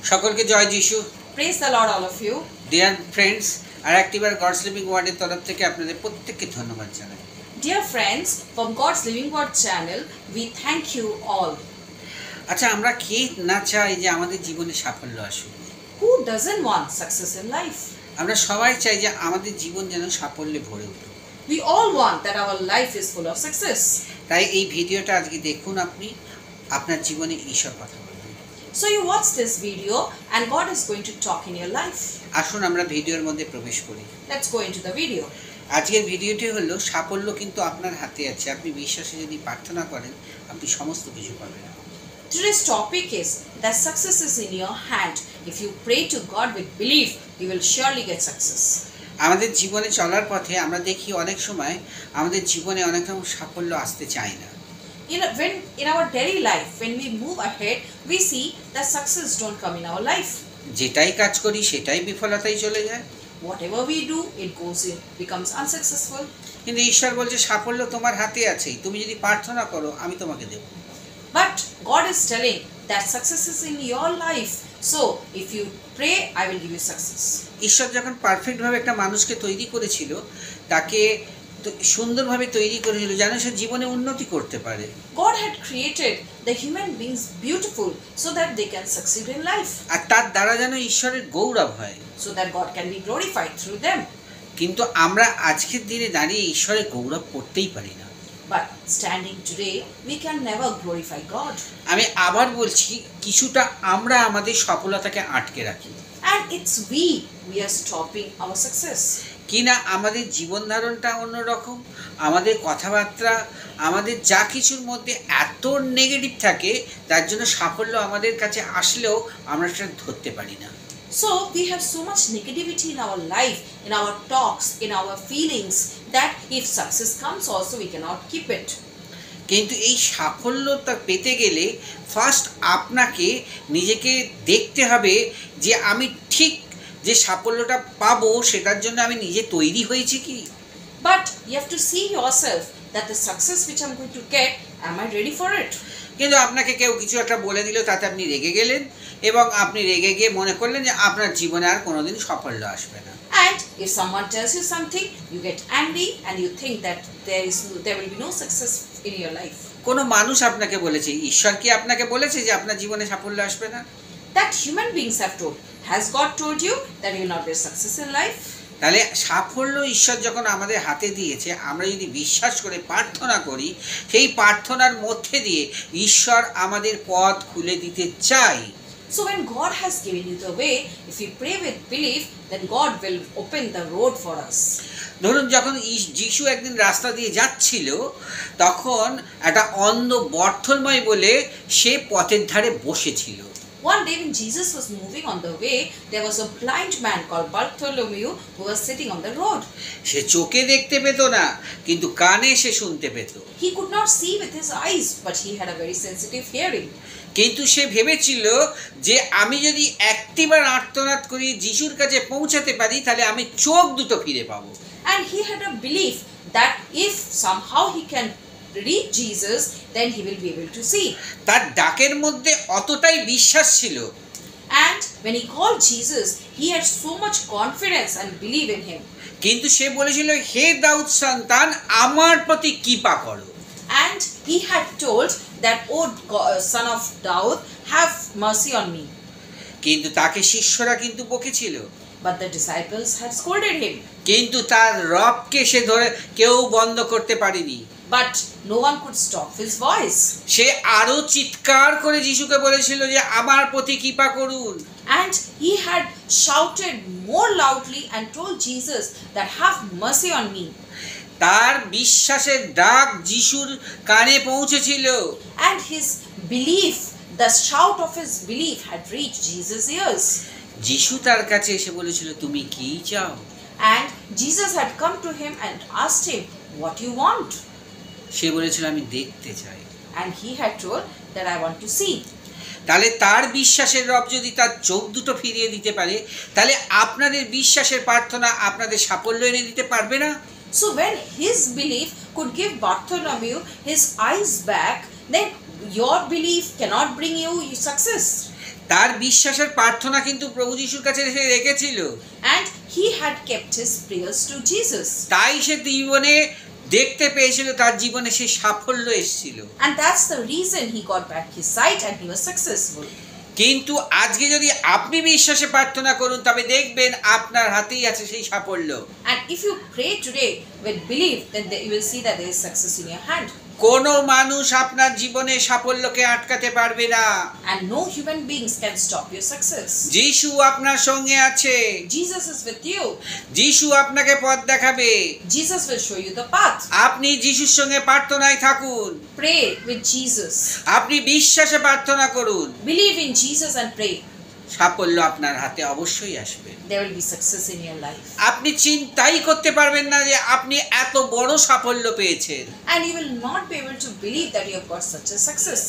সকলকে জয় যিশু। Praise the Lord, all of you. Dear friends, আর একটিবার গডস লিভিং ওয়ার্ডের তরফ থেকে আপনাদের প্রত্যেককে ধন্যবাদ জানাই। Dear friends, from God's Living Word channel, we thank you all. আচ্ছা, আমরা কে না চাই যে আমাদের জীবনে সাফল্য আসুক? Who doesn't want success in life? আমরা সবাই চাই যে আমাদের জীবন যেন সাফল্যে ভরে উঠুক। We all want that our life is full of success. তাই এই ভিডিওটা আজকে দেখুন, আপনি আপনার জীবনে ঈশ্বর কথা বলবেন। So you watch this video and God is going to talk in your life. আসুন আমরা ভিডিওর মধ্যে প্রবেশ করি। Let's go into the video. আজকের ভিডিওটি হলো সাফল্য কিন্তু আপনার হাতে আছে। আপনি বিশ্বাসে যদি প্রার্থনা করেন, আপনি সমস্ত কিছু পাবেন। Today's topic is that success is in your hand. If you pray to God with belief, you will surely get success. আমাদের জীবনে চলার পথে আমরা দেখি অনেক সময় আমাদের জীবনে অনেক রকম সাফল্য আসতে চায় না। In our daily life, when we move ahead, we see that success don't come in our life. যেটাই কাজ করি সেটাই বিফলতায় চলে যায়। Whatever we do, it becomes unsuccessful. কিন্তু ঈশ্বর বলছে সাফল্য তোমার হাতে আছে, তুমি যদি প্রার্থনা করো আমি তোমাকে দেব। But God is telling that success is in your life. So, if you pray, I will give you success. ঈশ্বর যখন পারফেক্টভাবে একটা মানুষকে তৈরি করেছিল, তাকে সুন্দরভাবে তৈরি করেছিল যেন সে জীবনে উন্নতি করতে পারে। God had created the human beings beautiful so that they can succeed in life. আর তার দ্বারা যেন ঈশ্বরের গৌরব হয়, So that God can be glorified through them. কিন্তু আমরা আজকের দিনে দাঁড়িয়ে ঈশ্বরের গৌরব করতেই পারি না। But standing today, we can never glorify God. আমি আবার বলছি, কিছুটা আমরা আমাদের সফলতাকে আটকে রাখি। And it's we are stopping our success. কিনা আমাদের জীবন ধারণটা অন্যরকম, আমাদের কথাবার্তা, আমাদের যা কিছুর মধ্যে এত নেগেটিভ থাকে, তার জন্য সাফল্য আমাদের কাছে আসলেও আমরা সেটা ধরতে পারি না। So we have so much negativity in our life, in our talks, in our feelings, that if success comes also we cannot keep it. কিন্তু এই সাফল্যটা পেতে গেলে ফার্স্ট আপনাকে নিজেকে দেখতে হবে যে আমি ঠিক যে সাফল্যটা পাবো সেটার জন্য আমি নিজে তৈরি হয়েছি কি। But you have to see yourself that the success which I'm going to get, am I ready for it? কিন্তু আপনাকে কেউ কিছু একটা বলে দিল, তাতে আপনি রেগে গেলেন এবং আপনি রেগে গিয়ে মনে করলেন যে আপনার জীবনে আর কোনোদিন সাফল্য আসবে না। And if someone tells you something, you get angry and you think that there will be no success in your life. কোনো মানুষ আপনাকে বলেছে, ঈশ্বর কি আপনাকে বলেছে যে আপনার জীবনে সাফল্য আসবে না? That human beings have told. Has God told you that you will not get success in life? তাহলে সাফল্য ঈশ্বর যখন আমাদের হাতে দিয়েছে, আমরা যদি বিশ্বাস করে প্রার্থনা করি, সেই প্রার্থনার মধ্যে দিয়ে ঈশ্বর আমাদের পথ খুলে দিতে চায়। So when God has given you the way, if you pray with belief, then God will open the road for us. ধরুন, যখন যিশু একদিন রাস্তা দিয়ে যাচ্ছিল, তখন একটা অন্ধ বর্থলময় বলে সে পথের ধারে বসেছিল। One day when Jesus was moving on the way, there was a blind man called Bartholomew who was sitting on the road. সে চোখে দেখতে পেত না, কিন্তু কানে সে শুনতে পেত। He could not see with his eyes, but he had a very sensitive hearing. কিন্তু সে ভেবেছিল যে আমি যদি একটিবার আর্তনাদ করি যিশুর কাছে পৌঁছাতে পারি, তাহলে আমি চোখ দুটো ফিরে পাবো। And he had a belief that if somehow he can reach Jesus, then he will be able to see. তার ডাকের মধ্যে অতটাই বিশ্বাস ছিল। And when he called Jesus, he had so much confidence and belief in him. কিন্তু সে বলেছিল, হে দাউদ সন্তান, আমার প্রতি কৃপা করো। And he had told that, oh son of Daud, have mercy on me. কিন্তু তাকে শিষ্যরা কিন্তু বকেছিল। But the disciples had scolded him. কিন্তু তার রবকে সে ধরে কেউ বন্ধ করতে পারেনি। But no one could stop his voice. সে আরো চিৎকার করে যিশুকে বলেছিল যে আমার প্রতি কৃপা করুন। And he had shouted more loudly and told Jesus that have mercy on me. তার বিশ্বাসের ডাক যিশুর কানে পৌঁছেছিল। And his belief, the shout of his belief had reached Jesus' ears. যিশু তার কাছে এসে বলেছিল, তুমি কি চাও? And Jesus had come to him and asked him, what you want? সে বলেছিল, আমি দেখতে চাই। And he had told that I want to see. তাহলে তার বিশ্বাসের রব যদি তার চোখ দুটো ফিরিয়ে দিতে পারে, তাহলে আপনাদের বিশ্বাসের প্রার্থনা আপনাদের সাফল্য এনে দিতে পারবে না? So when his belief could give Bartholomew his eyes back, then your belief cannot bring you success. তার বিশ্বাসের প্রার্থনা কিন্তু প্রভু যিশুর কাছে সে রেখেছিল, and he had kept his prayers to Jesus. তাই সে জীবনে দেখতে পেয়েছিল, তার জীবনে সে সাফল্য এসেছিল। And that's the reason he got back his sight and he was successful. কিন্তু আজকে যদি আপনি বিশ্বাসে প্রার্থনা করুন, তবে দেখবেন আপনার হাতেই আছে সেই সাফল্য। And if you pray today with belief, then you will see that there is success in your hand. কোনো মানুষ আপনার জীবনে সাফল্যকে আটকাতে পারবে না। And no human beings can stop your success. যিশু আপনার সঙ্গে আছে, Jesus is with you. যিশু আপনাকে পথ দেখাবে। Jesus will show you the path. আপনি যিশুর সঙ্গে প্রার্থনায় থাকুন, Pray with Jesus. আপনি বিশ্বাসে প্রার্থনা করুন, Believe in Jesus and pray. সাফল্য আপনার হাতে অবশ্যই আসবে। There will be success in your life. আপনি চিন্তাই করতে পারবেন না যে আপনি এত বড় সাফল্য পেয়েছেন। And you will not be able to believe that you have got such a success.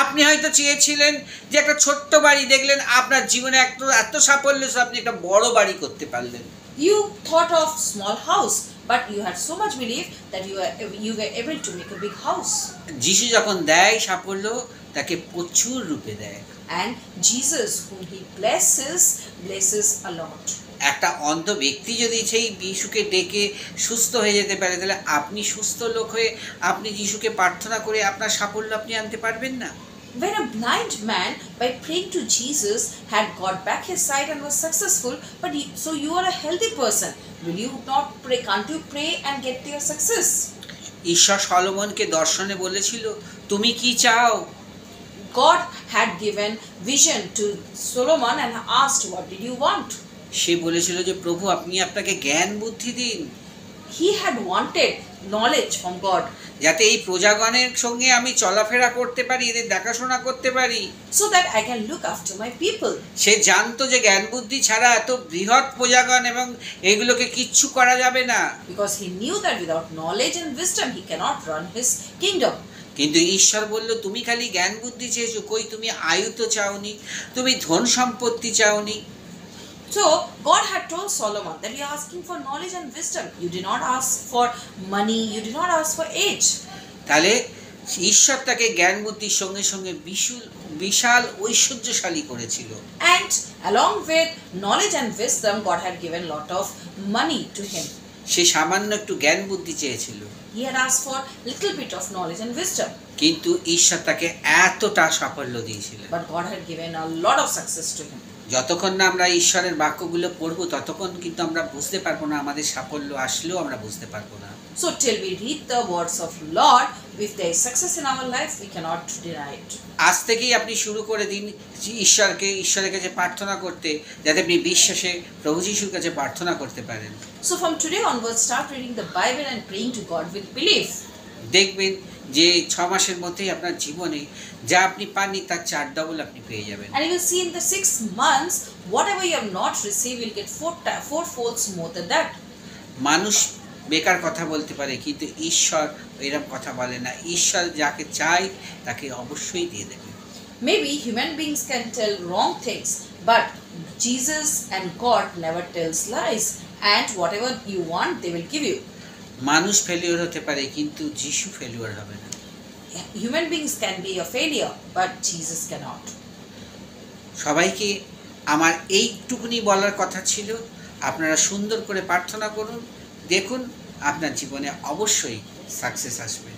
আপনি হয়তো চেয়েছিলেন যে একটা ছোট্ট বাড়ি, দেখলেন আপনার জীবনে এত সাফল্য যে আপনি একটা বড় বাড়ি করতে পারলেন। You thought of small house, but you had so much belief that you were able to make a big house. যিশু যখন দেয় সাফল্য, তাকে প্রচুর রূপে দেয়। And Jesus, whom he blesses a lot. একটা অন্ধ ব্যক্তি যদি সেই যিশুকে ডেকে সুস্থ হয়ে যেতে পারে, তাহলে আপনি সুস্থ লোক হয়ে আপনি যিশুকে প্রার্থনা করে আপনার সাফল্য আপনি আনতে পারবেন না? When a blind man, by praying to Jesus, had got back his sight and was successful, but so you are a healthy person, will you not pray? Can't you pray and get your success? ঈশ্বর সলোমনকে দর্শনে বলেছিল, তুমি কি চাও? God had given vision to Solomon and asked, what did you want? সে বলেছিল যে প্রভু, আপনি আপনাকে জ্ঞান বুদ্ধি দিন। He had wanted knowledge from God, যাতে এই প্রজাগণের সঙ্গে আমি চলাফেরা করতে পারি, এদের দেখাশোনা করতে পারি। so that I can look after my people. সে জানতো যে জ্ঞান বুদ্ধি ছাড়া এত বৃহৎ প্রজাগণ এবং এগুলোকে কিচ্ছু করা যাবে না। Because he knew that without knowledge and wisdom he cannot run his kingdom. কিন্তু ঈশ্বর বলল, তুমি খালি জ্ঞান বুদ্ধি চেয়েছো, কই তুমি আয়ু তো চাওনি, তুমি ধন সম্পত্তি চাওনি। So God had told Solomon that you are asking for knowledge and wisdom. You did not ask for money, you did not ask for age. তাহলে ঈশ্বর তাকে জ্ঞান বুদ্ধির সঙ্গে সঙ্গে বিশাল ঐশ্বর্যশালী করেছিল। And along with knowledge and wisdom, God had given lot of money to him. সে সামান্য একটু জ্ঞান বুদ্ধি চেয়েছিল, He had asked for little bit of knowledge and wisdom. কিন্তু ঈশ্বর তাকে এতটা সাফল্য দিয়েছিলেন। But God had given a lot of success to him. যতক্ষণ না আমরা ঈশ্বরের বাক্যগুলো পড়বো, ততক্ষণ কিন্তু আমরা বুঝতে পারবো না, আমাদের সাফল্য আসলেও আমরা বুঝতে পারবো না। So till we read the words of Lord, if there is success in our life, we cannot deny it. আজ থেকেই আপনি শুরু করে দিন ঈশ্বরের কাছে প্রার্থনা করতে, যাতে আপনি বিশ্বাসে প্রভু যিশুর কাছে প্রার্থনা করতে পারেন। So from today onwards, start reading the Bible and praying to God with belief. দেখবেন যে 6 মাসের মধ্যেই আপনার জীবনে যা আপনি পাননি তার 4 ডবল আপনি পেয়ে যাবেন। And you will see in the 6 months, whatever you have not received, you'll get four folds more than that. মানুষ বেকার কথা বলতে পারে, কিন্তু ঈশ্বর এরকম কথা বলে না। ঈশ্বর যাকে চায় তাকে অবশ্যই দিয়ে দেবে। Maybe human beings can tell wrong things, but Jesus and God never tells lies, and whatever you want, they will give you. মানুষ ফেলিওর হতে পারে, কিন্তু যিশু ফেলিওর হবে না। Human beings can be a failure, but Jesus cannot. সবাইকে আমার এইটুকুনি বলার কথা ছিল। আপনারা সুন্দর করে প্রার্থনা করুন, দেখুন আপনার জীবনে অবশ্যই সাকসেস আসবে।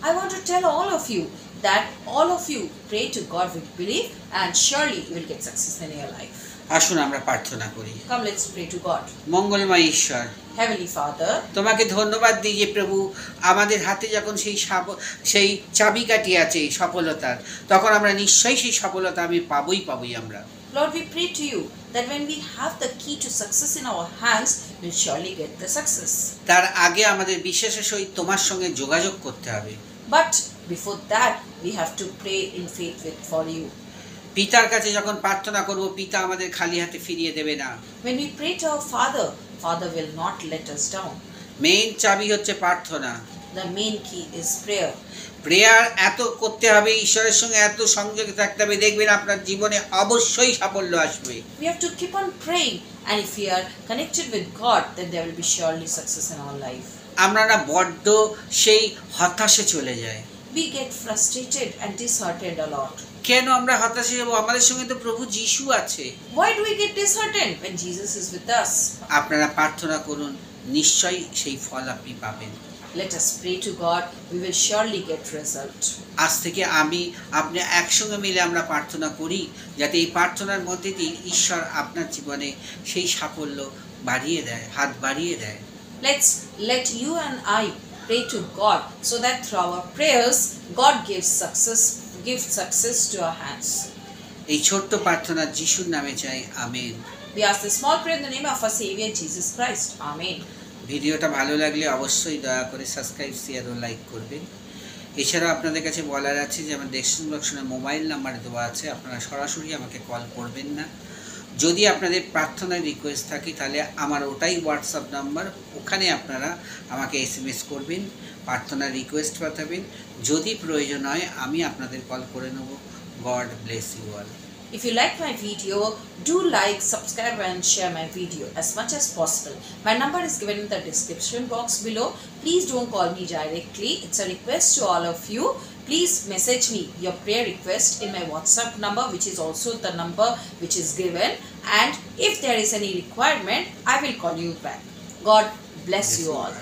I want to tell all of you that all of you pray to God with belief, and surely you will get success in your life. আসুন আমরা প্রার্থনা করি। Come, let's pray to God. মঙ্গলময় ঈশ্বর, Heavenly Father, তোমাকে ধন্যবাদ দিই যে প্রভু, আমাদের হাতে যখন সেই চাবিকাঠি আছে সফলতার, তখন আমরা নিশ্চয়ই সেই সফলতা আমি পাবই আমরা। Lord, we pray to you that when we have the key to success in our hands, we'll surely get the success. তার আগে আমাদের বিশ্বাসের সহিত তোমার সঙ্গে যোগাযোগ করতে হবে। But before that, we have to pray in faith for you. পিতার কাছে যখন প্রার্থনা করব, পিতা আমাদের খালি হাতে ফিরিয়ে দেবে না। When we pray to our Father will not let us down. Main চাবি হচ্ছে প্রার্থনা। The main key is prayer. Prayer এত করতে হবে, ঈশ্বরের সঙ্গে এত সংযোগে থাকতে হবে, দেখবেন আপনার জীবনে অবশ্যই সাফল্য আসবে। We have to keep on praying, and if we are connected with God, then there will be surely success in our life. আমরা না বড্ড সেই হতাশে চলে যাই। We get frustrated and disheartened a lot. কেন আমরা হতাশ হয়ে যাবো? আমাদের সঙ্গে তো প্রভু যিশু আছে। Why do we get disheartened when Jesus is with us? আপনারা প্রার্থনা করুন, নিশ্চয়ই সেই ফল আপনি পাবেন। Let us pray to God. We will surely get result. আজ থেকে আপনি একসঙ্গে মিলে আমরা প্রার্থনা করি, যাতে এই প্রার্থনার মধ্যে দিয়ে ঈশ্বর আপনার জীবনে সেই সাফল্য বাড়িয়ে দেয়, হাত বাড়িয়ে দেয়। Let you and I pray to God so that through our prayers, God gives success to our hands. এই ছোট্ট প্রার্থনা যিশুর নামে চাই, amen. We ask this small prayer in the name of our Savior Jesus Christ. Amen. ভিডিওটা ভালো লাগলে অবশ্যই দয়া করে সাবস্ক্রাইব, শেয়ার ও লাইক করবেন। এছাড়াও আপনাদের কাছে বলার আছে যে আমার ডেসক্রিপশন বক্সে মোবাইল নাম্বার দেওয়া আছে, আপনারা সরাসরি আমাকে কল করবেন না। যদি আপনাদের প্রার্থনার রিকোয়েস্ট থাকে তাহলে আমার ওটাই হোয়াটসঅ্যাপ নাম্বার, ওখানে আপনারা আমাকে SMS করবেন, প্রার্থনার রিকোয়েস্ট পাঠাবেন। যদি প্রয়োজন হয় আমি আপনাদের কল করে নেব। God bless you all. If you like my video, do like, subscribe and share my video as much as possible. My number is given in the description box below. Please don't call me directly. It's a request to all of you. Please message me your prayer request in my WhatsApp number, which is also the number which is given. And if there is any requirement, I will call you back. God bless you all.